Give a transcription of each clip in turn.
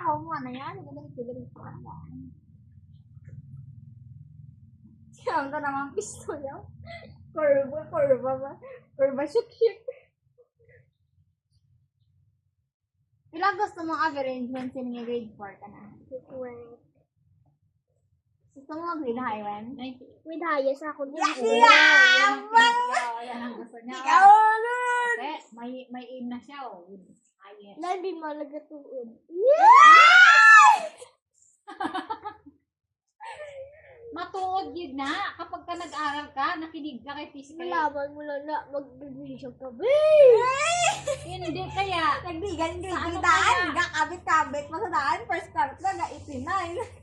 Ako mo na yan. Galit pa. Siya ang naman pisto yan. Kurba ba? Kurba shoot. Ilang gusto mong arrangements in yung grade 4 ka na? Gusto mo mag-grade high, Wen? With highest ako. Yan ang gusto niya. Ikaw Kasi may aim na siya, oh. With highest. Hindi malagatuod. Matuod yun na. Kapag ka nag-aral ka, nakinig ka kay physical. Malaman mo lang na mag-revision ka. Hindi kaya. Nagbigan grade Ano daan. Gakabit-kabit mo sa daan. First start na na 89.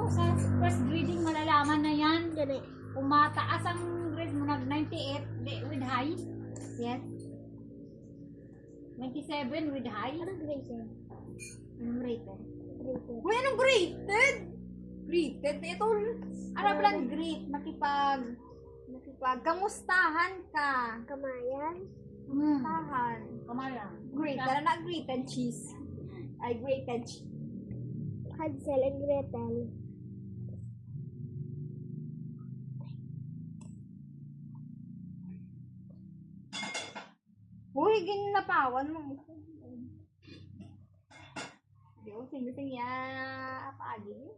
Sa first grading malalaman na yan. Ganun. Kung mataas ang grade mo, nag-98 with high. Yes. 97 with high. Anong grade yan? Anong rated? Uy, anong graded? Graded? Ito. Ano palang great? Kamustahan ka? Kamayan? Tahan. Kamala. Great. Tara na grated cheese. Ay, grated cheese. Hansel and Gretel. Uy, ginnapawan mo. Yo, sing-sing ya pagi.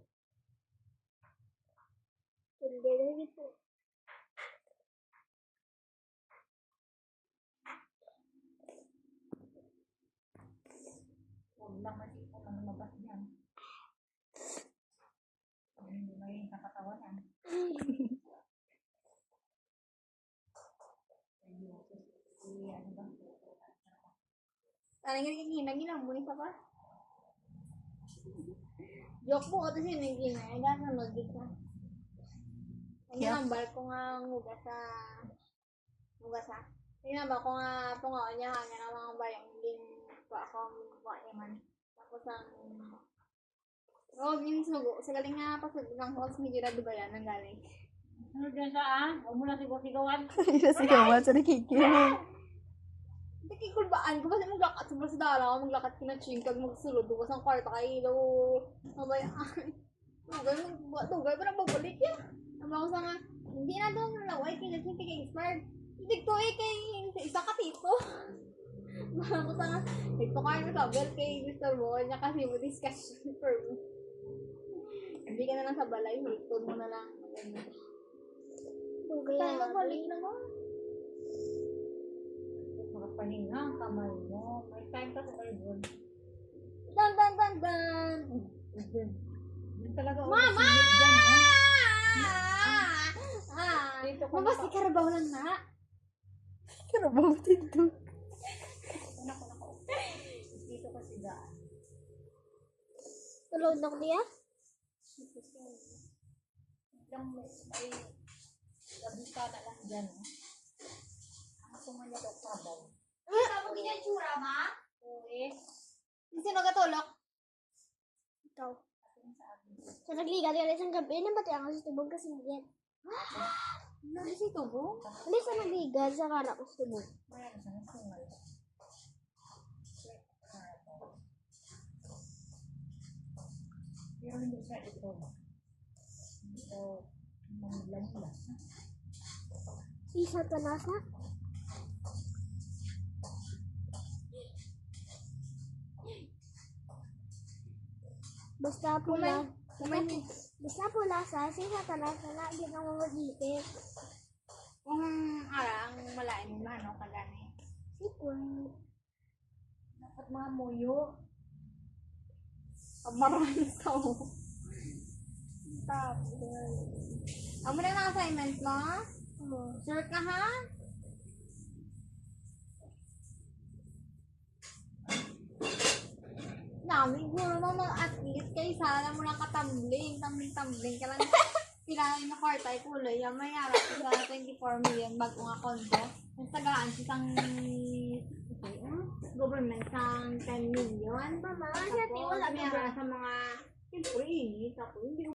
Hindi na dito. Huwag lang masipon ang lumabas niyan. Hindi may nakatawanan. Ano ba? Ano nga ginang mo isa pa? Joke po kasi naging ay nasa logik ka. Ang number ko nga mugas ha. Tinamba ko nga po nga niya hanggang ang mga bayang din pa ako man. Tapos ang yung sugo. Sa galing nga pasag ng host medyo na diba yan ang galing. Ano dyan siya Huwag mo na sigaw-sigawan. Sigawan sa nakikinig. Hindi kikulbaan ko kasi maglakat sa dala ko. Maglakat kinaching kag magsulod. Duwas ang kwarta kay ilo. Mabayaan. Tugay pa na magbalik yan. Ang mga sa nga, hindi na daw nalaway kinaching kay expired. Hindi ko kay isa ka tito. Mga ko sa nga, ito ka na sabel kay Mr. Mo. Niya kasi mo discussion for me. Hindi ka na lang sa balay. Hultod mo na lang. Tayo magbalik na mo. Makapahinga ang kamay mo. May time ka sa Bible. Dan! Talaga Mama! Mama, si Karabaw lang na. Karabaw dito. Nako. Dito kasi daan. Tulog na ko niya? May gabi ka na lang dyan. Ako man na Karabaw. Tawag niya tsura, ma? Uy. Sino katulok? Ikaw. Sa nagliga rin isang gabi, namatay ang sa tubog kasi yan. Ano si Tubo? Alis sa nagliga, sa kana ko sa tubog. Mayroon sa nasungal. Pero hindi siya ito. Ito, manglang-lang. Isa tanas na. Basta pula sa sisa tanas na di ka mamagipit. Kung arang malain mo ano kagani. Sikwan. Dapat mga muyo. Marami sa mo. Tapos. Amo na yung assignment mo? Sure ka ha? Dami guro mo mga at least kay sana mo lang katambling ka lang. Pinahin na kwartay kuloy. Yung mayara ko sa 24 million bago nga kondo. Ang tagaan sisang government sang 10 million. Mama, Tapos, wala mayara sa mga siyempre, hindi ko